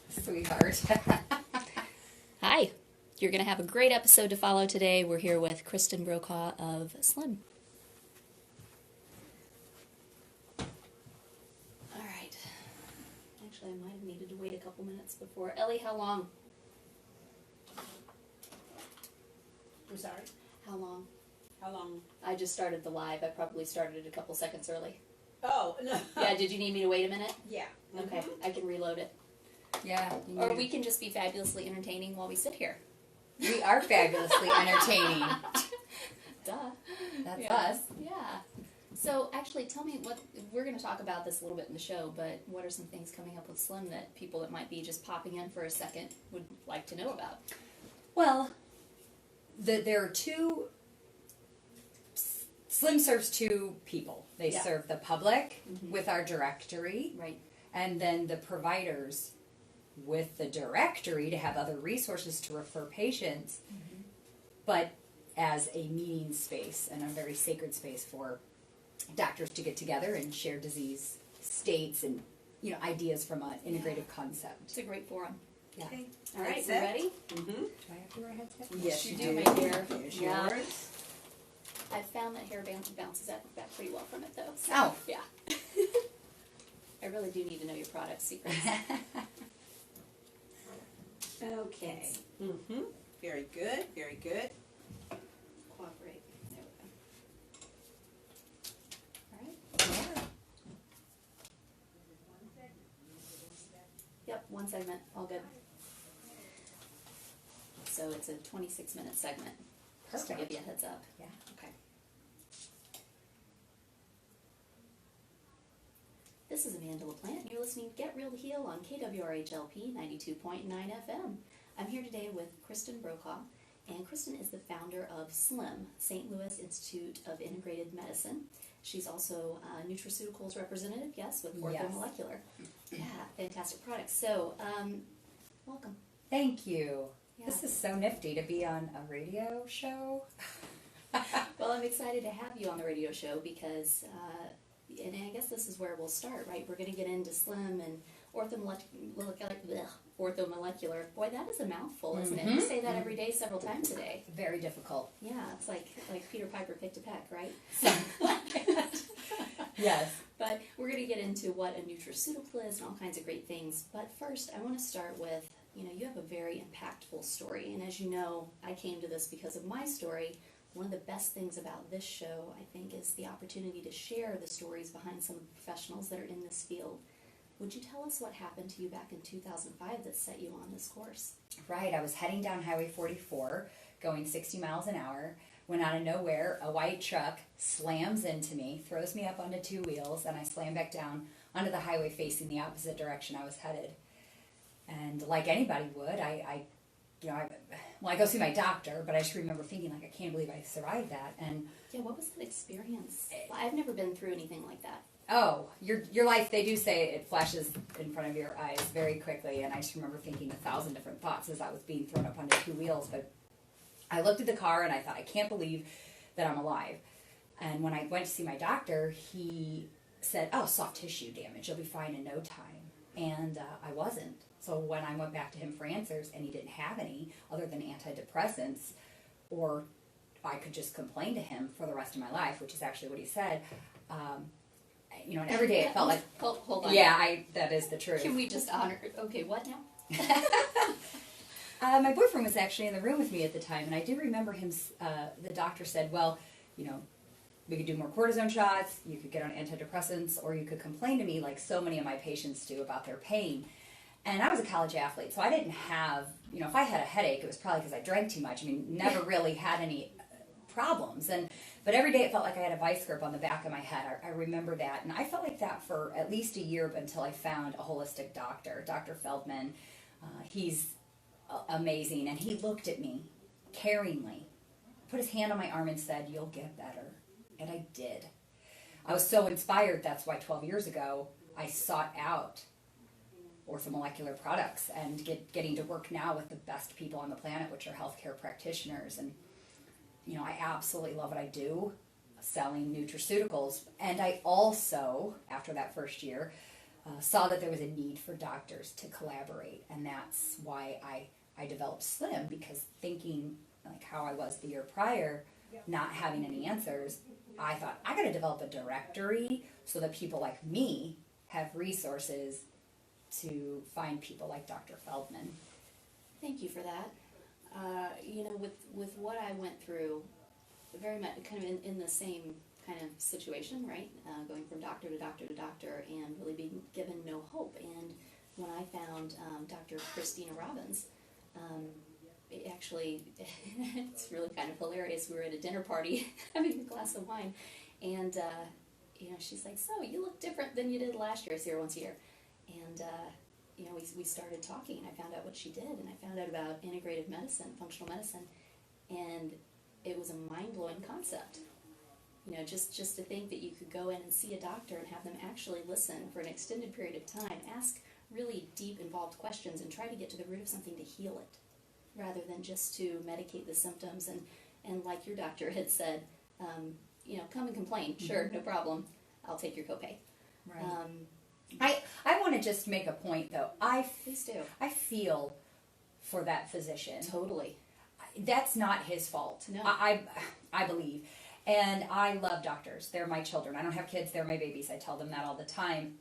Sweetheart. Hi. You're going to have a great episode to follow today. We're here with Kristen Brokaw of SLIIM. All right. Actually, I might have needed to wait a couple minutes before. Ellie, how long? I'm sorry? How long? How long? I just started the live. I probably started it a couple seconds early. Oh, no. Yeah, did you need me to wait a minute? Yeah. Okay, I can reload it. Yeah. Or we can just be fabulously entertaining while we sit here. We are fabulously entertaining. Duh. That's Yeah. us. Yeah. So actually, tell me what we're going to talk about this a little bit in the show, but what are some things coming up with SLIIM that people that might be just popping in for a second would like to know about? Well, there are two. SLIIM serves two people. They Yeah. serve the public Mhm. with our directory, Right. and then the providers with the directory to have other resources to refer patients, but as a meeting space and a very sacred space for doctors to get together and share disease states and ideas from an integrative concept. It's a great forum. Yeah. Okay. All right, we Headset? ready? Mm-hmm. Do I have to wear a headset? Yes, You you do, do. my dear. Here's Yeah. yours. I've found that hair bounces back pretty well from it, though. So, Oh. yeah. I really do need to know your product secrets. Okay. Mm-hmm. Very good. Very good. Cooperate. There we go. All right. Yeah. Yep, one segment, all good. So it's a 26-minute segment, just to give Perfect. you a heads up. Yeah. Okay. This is Amanda LaPlante. You're listening to Get Real to Heal on KWRHLP 92.9 FM. I'm here today with Kristen Brokaw, and Kristen is the founder of SLIIM, St. Louis Institute of Integrated Medicine. She's also a nutraceuticals representative, yes, with Yes. Orthomolecular. Yeah, fantastic products. So, welcome. Thank you. Yeah. This is so nifty to be on a radio show. Well, I'm excited to have you on the radio show because, and I guess this is where we'll start, right? We're going to get into SLIIM and orthomolecular. Boy, that is a mouthful, isn't it? You say that every day, several times a day. Very difficult. Yeah, it's like Peter Piper picked a peck, right? Yes. But we're going to get into what a nutraceutical is and all kinds of great things. But first, I want to start with, you have a very impactful story. And as you know, I came to this because of my story. One of the best things about this show, I think, is the opportunity to share the stories behind some of the professionals that are in this field. Would you tell us what happened to you back in 2005 that set you on this course? Right. I was heading down Highway 44, going 60 miles an hour, when out of nowhere, a white truck slams into me, throws me up onto two wheels, and I slam back down onto the highway facing the opposite direction I was headed. And like anybody would, I go see my doctor, but I just remember thinking, I can't believe I survived that. And Yeah, what was that experience? I've never been through anything like that. oh, your life, they do say it flashes in front of your eyes very quickly, and I just remember thinking 1,000 different thoughts as I was being thrown up onto two wheels. But I looked at the car and I thought, I can't believe that I'm alive. And when I went to see my doctor, he said, oh, soft tissue damage, you'll be fine in no time. And I wasn't. So when I went back to him for answers, and he didn't have any other than antidepressants, or I could just complain to him for the rest of my life, which is actually what he said. And every day it felt like, Hold on. yeah, that is the truth. Can we just honor? Okay, what now? My boyfriend was actually in the room with me at the time, and I do remember him, the doctor said, well, we could do more cortisone shots, you could get on antidepressants, or you could complain to me like so many of my patients do about their pain. And I was a college athlete, so I didn't have, if I had a headache, it was probably because I drank too much. I mean, never really had any problems. But every day it felt like I had a vice grip on the back of my head. I remember that. And I felt like that for at least a year until I found a holistic doctor, Dr. Feldman. He's amazing. And he looked at me caringly, put his hand on my arm and said, you'll get better. And I did. I was so inspired. That's why 12 years ago I sought out orthomolecular products and getting to work now with the best people on the planet, which are healthcare practitioners. And I absolutely love what I do, selling nutraceuticals. And I also, after that first year, saw that there was a need for doctors to collaborate, and that's why I developed SLIIM, because thinking like how I was the year prior, not having any answers, I thought I got to develop a directory so that people like me have resources to find people like Dr. Feldman. Thank you for that. With what I went through, very much kind of in the same kind of situation, right? Going from doctor to doctor to doctor and really being given no hope. And when I found Dr. Christina Robbins, it actually, it's really kind of hilarious. We were at a dinner party having a glass of wine, and she's like, "So you look different than you did last year." I see her once a year, and we started talking, and I found out what she did, and I found out about integrative medicine, functional medicine, and it was a mind-blowing concept. Just to think that you could go in and see a doctor and have them actually listen for an extended period of time, ask really deep, involved questions, and try to get to the root of something to heal it, rather than just to medicate the symptoms. And like your doctor had said, come and complain. Sure, no problem. I'll take your copay. Right. I want to just make a point, though. Please do. I feel for that physician. Totally. That's not his fault. No. I believe. And I love doctors. They're my children. I don't have kids. They're my babies. I tell them that all the time.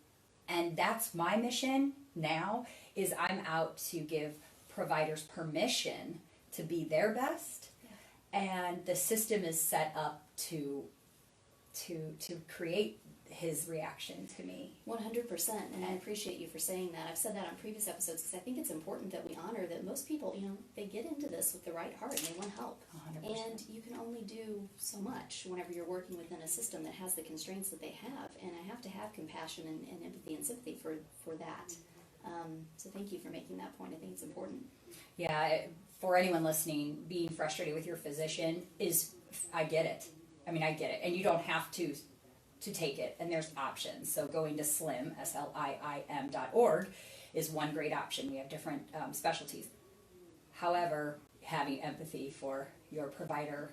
And that's my mission now, is I'm out to give providers permission to be their best. Yeah. And the system is set up to create his reaction to me. 100%, and I appreciate you for saying that. I've said that on previous episodes because I think it's important that we honor that most people, they get into this with the right heart and they want help. 100%. And you can only do so much whenever you're working within a system that has the constraints that they have, and I have to have compassion and empathy and sympathy for that. So thank you for making that point. I think it's important. Yeah, for anyone listening, being frustrated with your physician I get it. I get it. And you don't have to take it, and there's options. So going to SLIIM, SLIIM.org, is one great option. We have different specialties. However, having empathy for your provider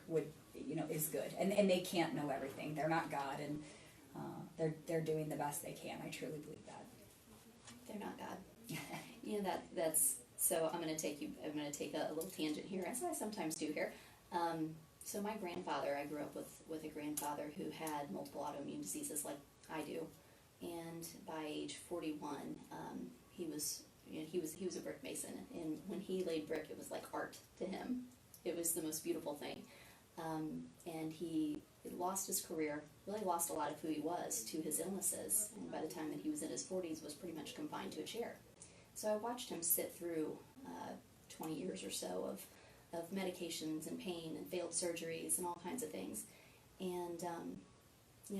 is good. And they can't know everything. They're not God, and they're doing the best they can. I truly believe that. They're not God. That's so. I'm going to take a little tangent here, as I sometimes do here. So my grandfather, I grew up with a grandfather who had multiple autoimmune diseases like I do, and by age 41, he was a brick mason, and when he laid brick, it was like art to him. It was the most beautiful thing, and he lost his career, really lost a lot of who he was to his illnesses, and by the time that he was in his 40s, was pretty much confined to a chair. So I watched him sit through 20 years or so of medications and pain and failed surgeries and all kinds of things. And,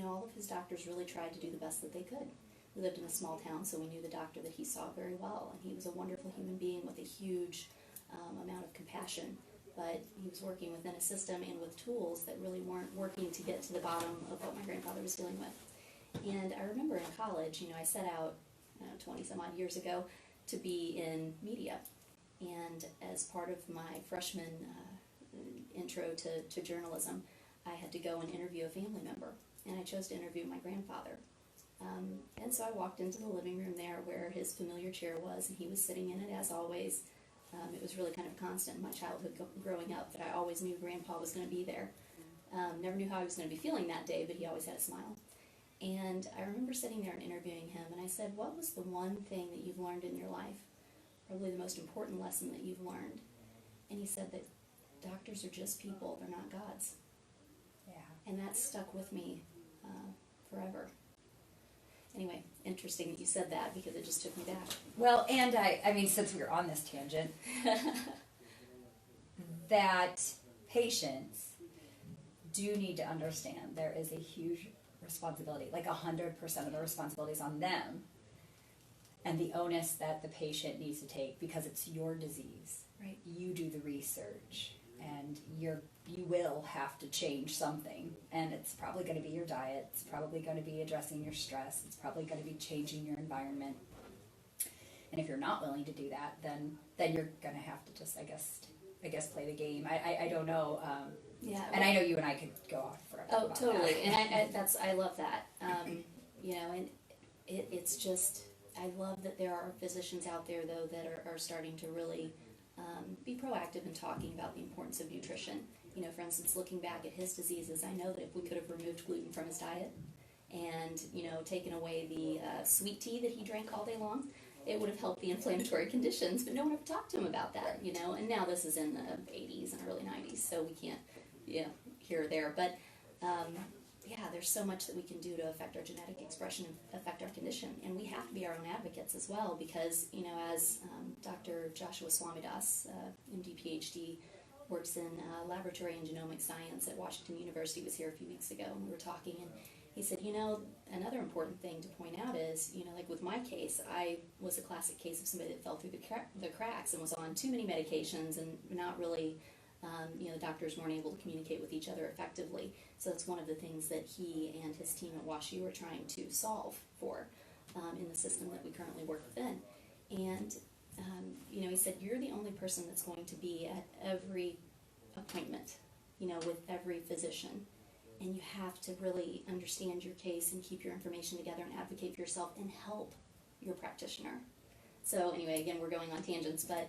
all of his doctors really tried to do the best that they could. We lived in a small town, so we knew the doctor that he saw very well. And he was a wonderful human being with a huge amount of compassion. But he was working within a system and with tools that really weren't working to get to the bottom of what my grandfather was dealing with. And I remember in college, I set out 20 some odd years ago to be in media. And as part of my freshman intro to journalism, I had to go and interview a family member. And I chose to interview my grandfather. And so I walked into the living room there where his familiar chair was, and he was sitting in it as always. It was really kind of a constant in my childhood growing up that I always knew Grandpa was going to be there. Never knew how he was going to be feeling that day, but he always had a smile. And I remember sitting there and interviewing him, and I said, "What was the one thing that you've learned in your life? Probably the most important lesson that you've learned?" And he said that doctors are just people, they're not gods. Yeah. And that stuck with me forever. Anyway, interesting that you said that because it just took me back. Well, and since we're on this tangent, that patients do need to understand there is a huge responsibility, like 100% of the responsibility is on them, and the onus that the patient needs to take, because it's your disease. Right. You do the research, and you will have to change something, and it's probably going to be your diet, it's probably going to be addressing your stress, it's probably going to be changing your environment. And if you're not willing to do that, then you're going to have to just, I guess play the game. I don't know. Yeah. And I know you and I could go off forever. Oh, about totally. that. And I love that. And it's just, I love that there are physicians out there, though, that are starting to really be proactive in talking about the importance of nutrition. You know, for instance, looking back at his diseases, I know that if we could have removed gluten from his diet and, you know, taken away the sweet tea that he drank all day long, it would have helped the inflammatory conditions, but no one ever talked to him about that, you know, and now this is in the 80s and early 90s, so we can't, here or there, but yeah, there's so much that we can do to affect our genetic expression and affect our condition, and we have to be our own advocates as well, because, you know, as Dr. Joshua Swamidas, MD, PhD, works in laboratory and genomic science at Washington University, was here a few weeks ago, and we were talking, and he said, you know, another important thing to point out is, you know, like with my case, I was a classic case of somebody that fell through the cracks and was on too many medications and not really, you know, the doctors weren't able to communicate with each other effectively. So that's one of the things that he and his team at WashU are trying to solve for in the system that we currently work within. And, you know, he said, you're the only person that's going to be at every appointment, you know, with every physician. And you have to really understand your case and keep your information together and advocate for yourself and help your practitioner. So anyway, again, we're going on tangents, but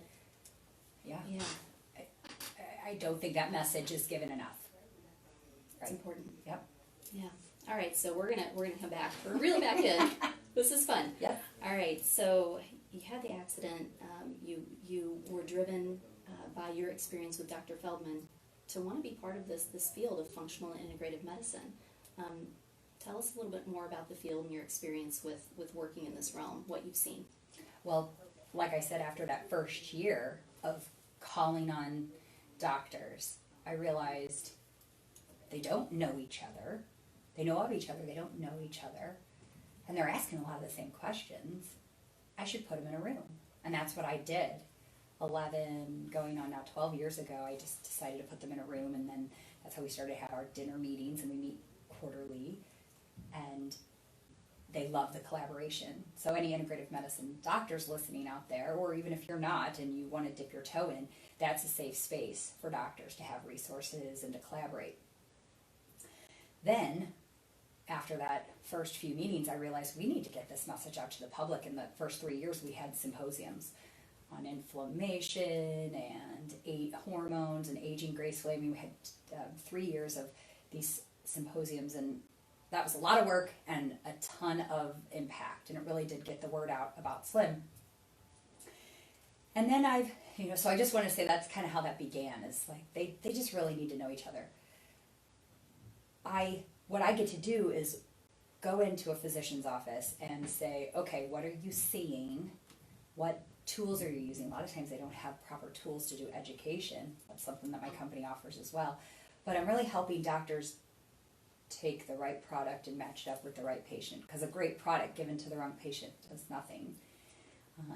Yeah. yeah, I don't think that message is given enough. it's important. Yep. Yeah. All right, so we're gonna come back. We're really back in. This is fun. Yep. All right, so you had the accident. You were driven by your experience with Dr. Feldman to want to be part of this field of functional and integrative medicine. Tell us a little bit more about the field and your experience with working in this realm, what you've seen. Well, like I said, after that first year of calling on doctors, I realized they don't know each other. They know of each other, they don't know each other. And they're asking a lot of the same questions. I should put them in a room. And that's what I did. 11, going on now 12 years ago, I just decided to put them in a room, and then that's how we started to have our dinner meetings, and we meet quarterly. And they love the collaboration. So any integrative medicine doctors listening out there, or even if you're not and you want to dip your toe in, that's a safe space for doctors to have resources and to collaborate. Then, after that first few meetings, I realized we need to get this message out to the public. In the first 3 years, we had symposiums on inflammation and hormones and aging gracefully. I mean, we had 3 years of these symposiums, and that was a lot of work and a ton of impact, and it really did get the word out about SLIIM. And then so I just want to say that's kind of how that began, is like they just really need to know each other. What I get to do is go into a physician's office and say, okay, what are you seeing? What tools are you using? A lot of times they don't have proper tools to do education. That's something that my company offers as well. But I'm really helping doctors take the right product and match it up with the right patient, because a great product given to the wrong patient does nothing.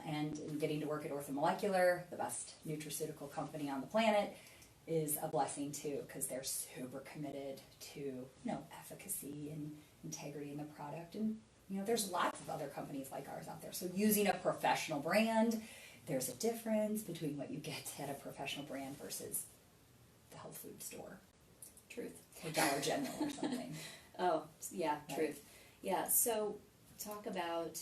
And in getting to work at Orthomolecular, the best nutraceutical company on the planet, is a blessing too, because they're super committed to efficacy and integrity in the product. And there's lots of other companies like ours out there. So using a professional brand, there's a difference between what you get at a professional brand versus the health food store. Truth. Or Dollar General or something. Oh, yeah, Right. truth. Yeah, so talk about,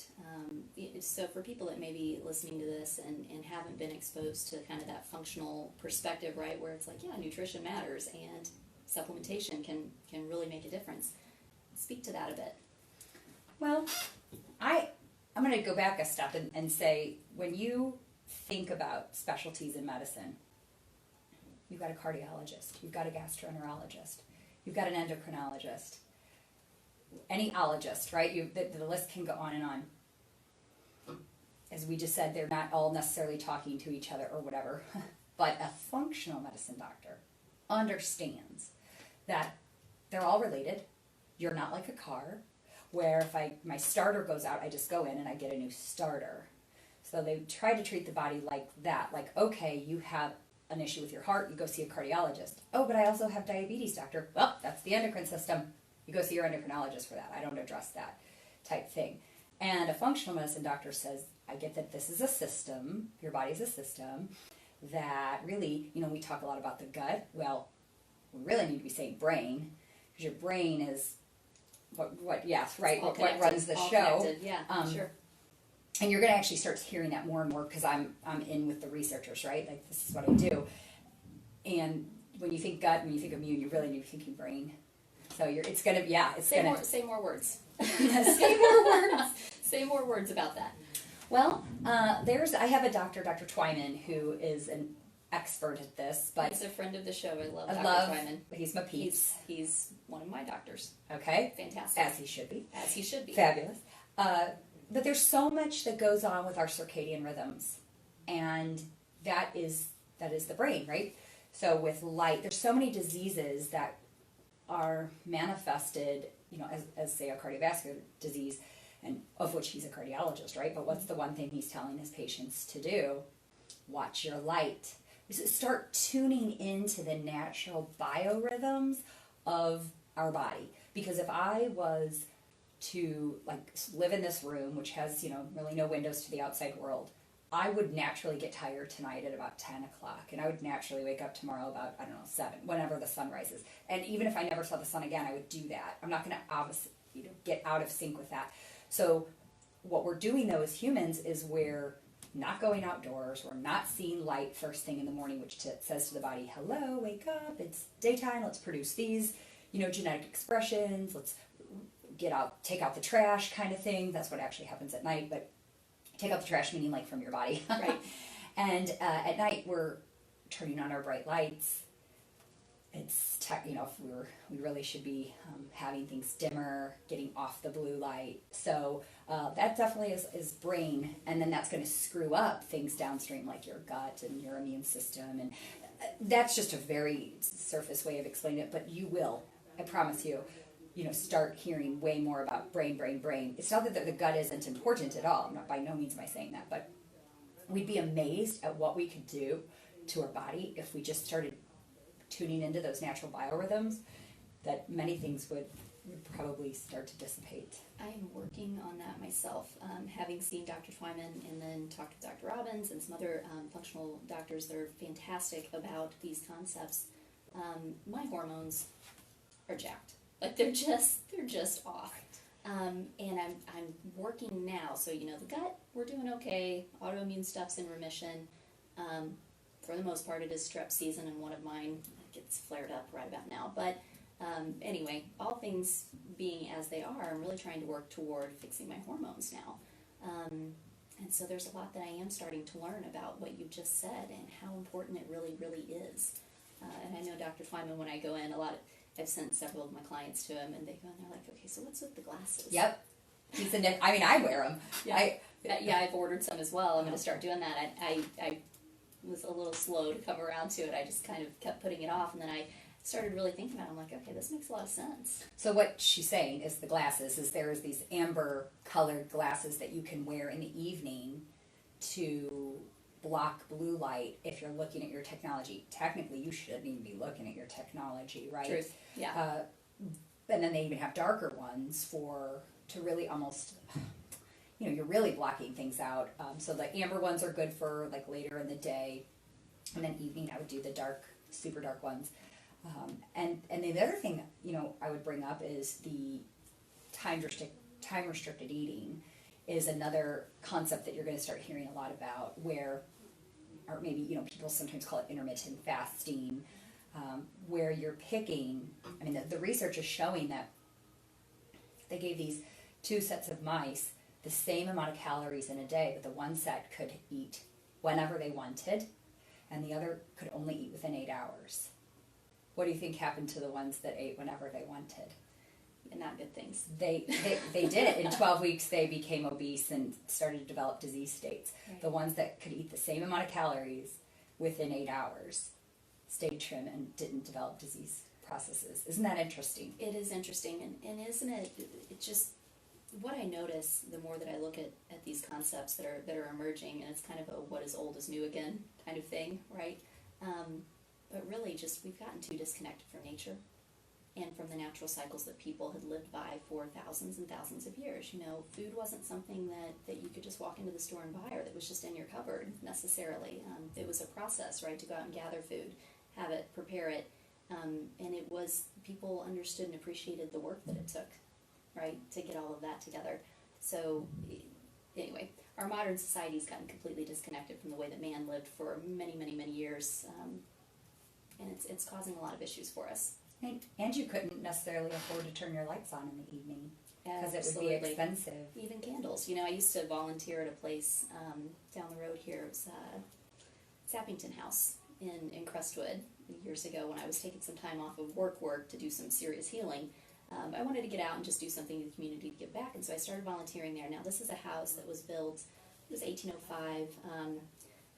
so for people that may be listening to this and haven't been exposed to kind of that functional perspective, right, where it's like, yeah, nutrition matters and supplementation can really make a difference. Speak to that a bit. Well, I'm going to go back a step and say, when you think about specialties in medicine, you've got a cardiologist, you've got a gastroenterologist, you've got an endocrinologist, any ologist, right? The list can go on and on. As we just said, they're not all necessarily talking to each other or whatever, but a functional medicine doctor understands that they're all related. You're not like a car, where if my starter goes out, I just go in and I get a new starter. So they try to treat the body like that. Like, okay, you have an issue with your heart, you go see a cardiologist. Oh, but I also have diabetes, doctor. Well, that's the endocrine system. You go see your endocrinologist for that. I don't address that type thing. And a functional medicine doctor says, I get that this is a system, your body's a system, that really, we talk a lot about the gut. Well, we really need to be saying brain, because your brain is what runs the all show. connected. Yeah, sure. And you're going to actually start hearing that more and more because I'm in with the researchers, right? Like this is what I do. And when you think gut, when you think immune, you really need to be thinking brain. So it's gonna, say more words. Say more words. Say more words about that. Well, I have a doctor, Dr. Twyman, who is an expert at this. But he's a friend of the show. I love Dr. Twyman. He's my peeps. He's one of my doctors. Okay. Fantastic. As he should be. As he should be. Fabulous. But there's so much that goes on with our circadian rhythms, and that is the brain, right? So with light, there's so many diseases that are manifested, as say a cardiovascular disease, and of which he's a cardiologist, right? But what's the one thing he's telling his patients to do? Watch your light. Start tuning into the natural biorhythms of our body. Because if I was to live in this room, which has, really no windows to the outside world, I would naturally get tired tonight at about 10 o'clock, and I would naturally wake up tomorrow about, 7, whenever the sun rises. And even if I never saw the sun again, I would do that. I'm not going to get out of sync with that. So what we're doing, though, as humans is we're not going outdoors. We're not seeing light first thing in the morning, which says to the body, hello, wake up, it's daytime, let's produce these, genetic expressions, let's take out the trash kind of thing. That's what actually happens at night, but take out the trash, meaning from your body. Right. And at night we're turning on our bright lights. It's we really should be having things dimmer, getting off the blue light. So that definitely is brain, and then that's going to screw up things downstream like your gut and your immune system. And that's just a very surface way of explaining it, but you will, I promise you, start hearing way more about brain. It's not that the gut isn't important at all. By no means am I saying that, but we'd be amazed at what we could do to our body if we just started tuning into those natural biorhythms, that many things would probably start to dissipate. I am working on that myself, having seen Dr. Twyman and then talked to Dr. Robbins and some other functional doctors that are fantastic about these concepts. My hormones are jacked. They're just off. And I'm working now. So, the gut, we're doing okay. Autoimmune stuff's in remission. For the most part, it is strep season, and one of mine gets flared up right about now. But anyway, all things being as they are, I'm really trying to work toward fixing my hormones now. And so there's a lot that I am starting to learn about what you just said and how important it really, really is. And I know Dr. Twyman, when I go in, I've sent several of my clients to him, and they go and they're like, okay, so what's with the glasses? Yep. I wear them. Yeah. I've ordered some as well. I'm going to start doing that. I was a little slow to come around to it. I just kind of kept putting it off, and then I started really thinking about it. I'm like, okay, this makes a lot of sense. So what she's saying is the glasses, is there's these amber colored glasses that you can wear in the evening to block blue light if you're looking at your technology. Technically, you shouldn't even be looking at your technology, right? Truth. Yeah. And then they even have darker ones to really almost, you're really blocking things out. So the amber ones are good for later in the day, and then evening I would do the dark, super dark ones. And the other thing, I would bring up is the time restricted eating is another concept that you're going to start hearing a lot about, or maybe, people sometimes call it intermittent fasting, where you're picking, the research is showing that they gave these 2 sets of mice the same amount of calories in a day, but the one set could eat whenever they wanted, and the other could only eat within 8 hours. What do you think happened to the ones that ate whenever they wanted? And not good things. They did. In 12 weeks, they became obese and started to develop disease states. Right. The ones that could eat the same amount of calories within 8 hours stayed trim and didn't develop disease processes. Isn't that interesting? It is interesting, and isn't it just what I notice the more that I look at these concepts that are emerging, and it's kind of a what is old is new again kind of thing, right? But really, just we've gotten too disconnected from nature and from the natural cycles that people had lived by for thousands and thousands of years. Food wasn't something that you could just walk into the store and buy, or that was just in your cupboard necessarily. It was a process, right, to go out and gather food, have it, prepare it, and it was, people understood and appreciated the work that it took, right, to get all of that together. So anyway, our modern society's gotten completely disconnected from the way that man lived for many, many, many years, and it's causing a lot of issues for us. And you couldn't necessarily afford to turn your lights on in the evening because it would be Absolutely. expensive. Even candles. I used to volunteer at a place down the road here. It was Sappington House in Crestwood years ago when I was taking some time off of work to do some serious healing. I wanted to get out and just do something to the community to give back, and so I started volunteering there. Now, this is a house that was built, it was 1805.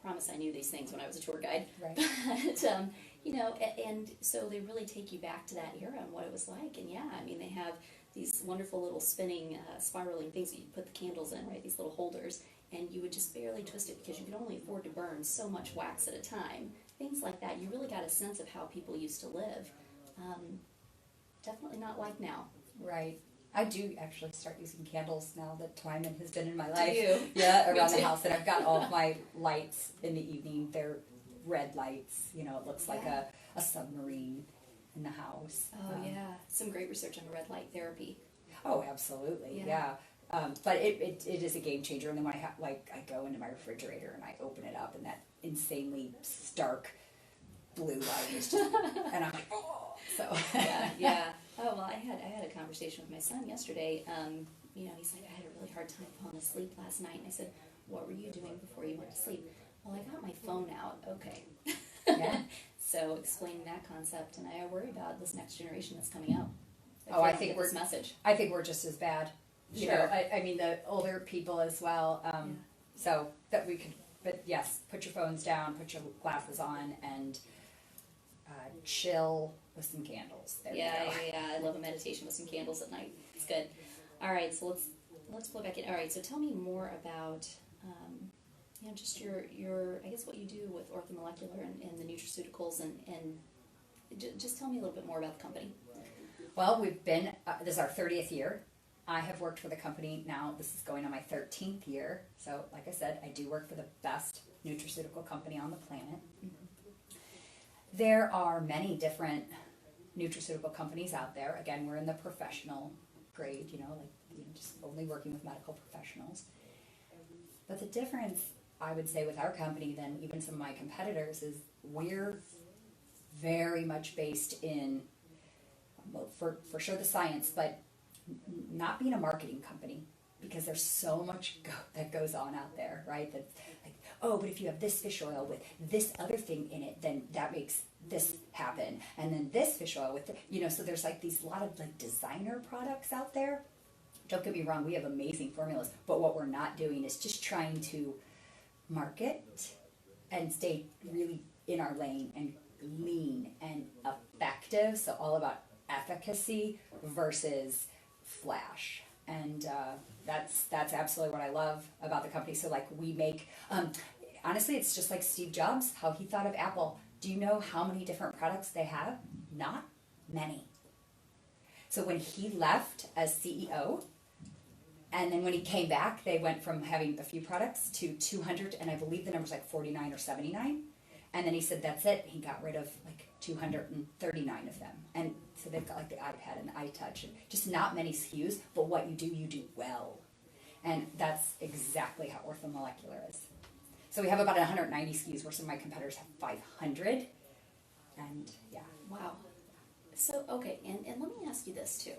Promise I knew these things when I was a tour guide. Right. But, and so they really take you back to that era and what it was like. And yeah, I mean, they have these wonderful little spinning, spiraling things that you put the candles in, right? These little holders, and you would just barely twist it because you could only afford to burn so much wax at a time. Things like that. You really got a sense of how people used to live. Definitely not like now. Right. I do actually start using candles now that Twyman has been in my life. Do you? Yeah, Me around the too. house. And I've got all of my lights in the evening. They're red lights. It looks like Yeah. a submarine in the house. Oh, yeah. Some great research on red light therapy. Oh, absolutely. Yeah. Yeah. But it is a game changer. And then when I go into my refrigerator and I open it up and that insanely stark blue light is just, and I'm like, oh. So Yeah. Oh, well, I had a conversation with my son yesterday. He's like, I had a really hard time falling asleep last night. And I said, what were you doing before you went to sleep? Well, I got my phone out. Okay. Yeah. So explaining that concept, and I worry about this next generation that's coming up. Oh, I They don't think get this message. I think we're just as bad. Sure. I mean, the older people as well. So that we could, but yes, put your phones down, put your glasses on, and chill with some candles. There Yeah, we go. I love a meditation with some candles at night. It's good. All right, so let's pull back in. All right, so tell me more about just your I guess what you do with orthomolecular and the nutraceuticals, and just tell me a little bit more about the company. Well, we've been, this is our 30th year. I have worked for the company now, this is going on my 13th year. So, like I said, I do work for the best nutraceutical company on the planet. There are many different nutraceutical companies out there. Again, we're in the professional grade, just only working with medical professionals. But the difference, I would say, with our company than even some of my competitors is we're very much based in, well, for sure the science, but not being a marketing company, because there's so much that goes on out there, right? That like, oh, but if you have this fish oil with this other thing in it, then that makes this happen, and then this fish oil with so there's like these lot of like designer products out there. Don't get me wrong, we have amazing formulas, but what we're not doing is just trying to market and stay really in our lane and lean and effective. So all about efficacy versus flash, and that's absolutely what I love about the company. So like we make, honestly, it's just like Steve Jobs, how he thought of Apple. Do you know how many different products they have? Not many. So when he left as CEO, and then when he came back, they went from having a few products to 200, and I believe the number's like 49 or 79. And then he said, that's it. He got rid of like 239 of them. And so they've got like the iPad and the iTouch, and just not many SKUs, but what you do well. And that's exactly how orthomolecular is. So we have about 190 SKUs, where some of my competitors have 500. And yeah. Wow. So, okay, and let me ask you this too.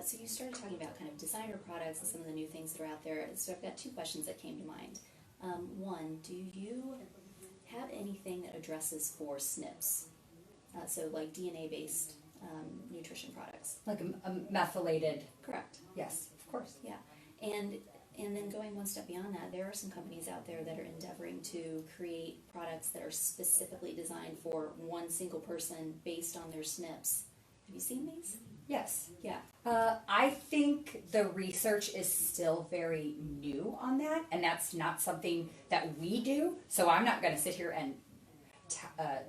So you started talking about kind of designer products and some of the new things that are out there. So I've got two questions that came to mind. One, do you have anything that addresses for SNPs? So like DNA-based nutrition products. Like a methylated. Correct. Yes, of course. Yeah. And then going one step beyond that, there are some companies out there that are endeavoring to create products that are specifically designed for one single person based on their SNPs. Have you seen these? Yes. Yeah. I think the research is still very new on that, and that's not something that we do. So I'm not going to sit here and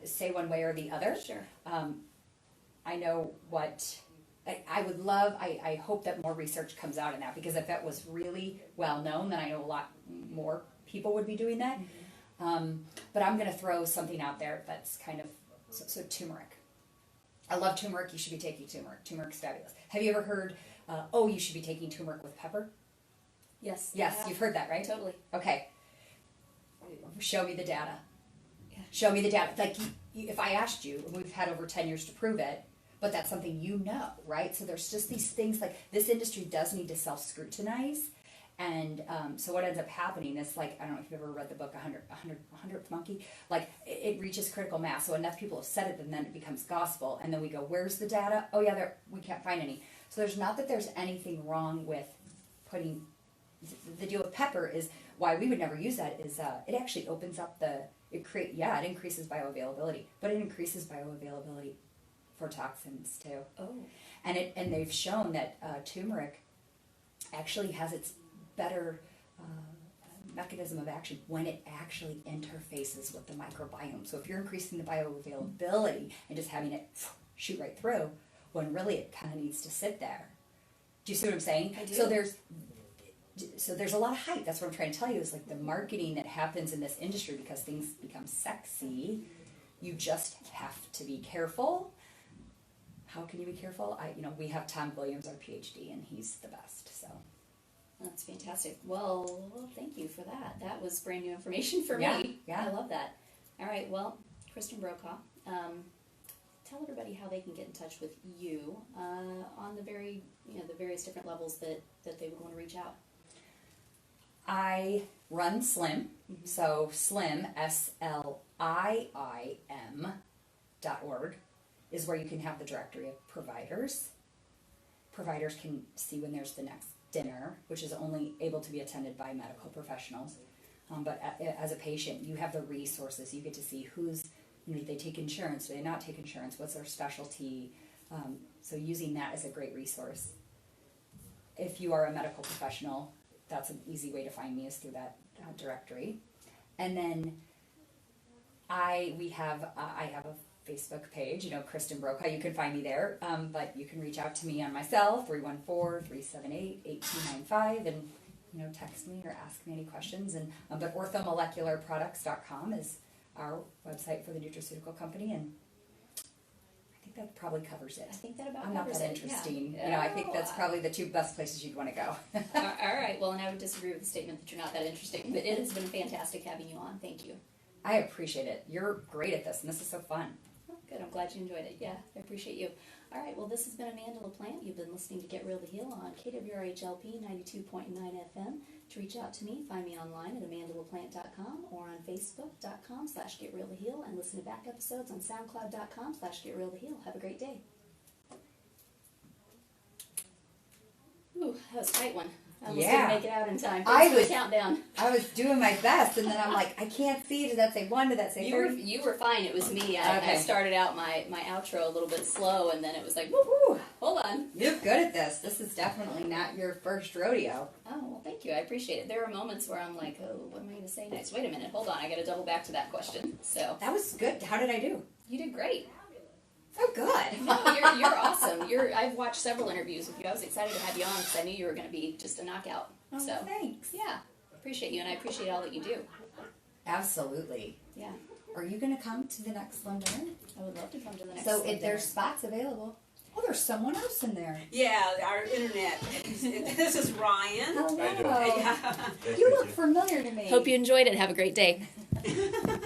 say one way or the other. Sure. I know what I would love. I hope that more research comes out in that, because if that was really well known, then I know a lot more people would be doing that. Mm-hmm. But I'm going to throw something out there that's kind of so turmeric. I love turmeric. You should be taking turmeric. Turmeric's fabulous. Have you ever heard, you should be taking turmeric with pepper? Yes. Yes, Yeah. you've heard that, right? Totally. Okay. Show me the data. Yeah. Show me the data. Like, if I asked you, and we've had over 10 years to prove it, but that's something you know, right? So there's just these things like this industry does need to self-scrutinize. And so what ends up happening is, like, I don't know if you've ever read the book 100th Monkey. Like, it reaches critical mass. So enough people have said it, and then it becomes gospel. And then we go, where's the data? Oh, yeah, we can't find any. So there's not that there's anything wrong with putting, the deal with pepper is why we would never use that is it actually opens up it increases bioavailability. But it increases bioavailability for toxins too. Oh. And they've shown that turmeric actually has its better mechanism of action when it actually interfaces with the microbiome. So if you're increasing the bioavailability and just having it shoot right through, when really it kind of needs to sit there. Do you see what I'm saying? I do. So there's a lot of hype. That's what I'm trying to tell you is like the marketing that happens in this industry because things become sexy. You just have to be careful. How can you be careful? We have Tom Williams, our PhD, and he's the best. So That's fantastic. Well, thank you for that. That was brand new information for Yeah, me. yeah. I love that. All right, well, Kristen Brokaw, tell everybody how they can get in touch with you on the various different levels that they would want to reach out. I run SLIIM. So SLIIM, SLIIM.org, is where you can have the directory of providers. Providers can see when there's the next dinner, which is only able to be attended by medical professionals. But as a patient, you have the resources. You get to see who's, do they take insurance? Do they not take insurance? What's their specialty? So using that is a great resource. If you are a medical professional, that's an easy way to find me is through that directory. And then I have a Facebook page, Kristen Brokaw. You can find me there, but you can reach out to me on my cell, 314-378-8295, and text me or ask me any questions. And but orthomolecularproducts.com is our website for the nutraceutical company, and I think that probably covers it. I think that about I'm not covers that it, interesting. yeah. I think that's probably the two best places you'd want to go. All right, well, and I would disagree with the statement that you're not that interesting, but it has been fantastic having you on. Thank you. I appreciate it. You're great at this, and this is so fun. Oh, good, I'm glad you enjoyed it. Yeah, I appreciate you. All right, well, this has been Amanda LaPlante. You've been listening to Get Real to Heal on KWRHLP 92.9 FM. To reach out to me, find me online at amandalaplante.com or on facebook.com/getrealtoheal and listen to back episodes on soundcloud.com/getrealtoheal. Have a great day. Ooh, that was a tight one. I almost didn't make it out in time. Thanks for the countdown. I was doing my best, and then I'm like, I can't see. Did that say 1? Did that say 30? You were fine. It was me. I Okay. started out my outro a little bit slow, and then it was like, woo-hoo, hold on. You're good at this. This is definitely not your first rodeo. Oh, well, thank you. I appreciate it. There are moments where I'm like, oh, what am I going to say next? Wait a minute. Hold on. I got to double back to that question. So That was good. How did I do? you did great. Oh, good. No, you're awesome. I've watched several interviews with you. I was excited to have you on because I knew you were going to be just a knockout. Oh, So thanks. yeah, appreciate you, and I appreciate all that you do. Absolutely. Yeah, Are you going to come to the next one dinner? I would love to come to the next. So one if there's dinner. spots available. Oh, there's someone else in there. Yeah, our internet. This is Ryan. Hello. Yeah. You look familiar to me. Hope you enjoyed it. Have a great day.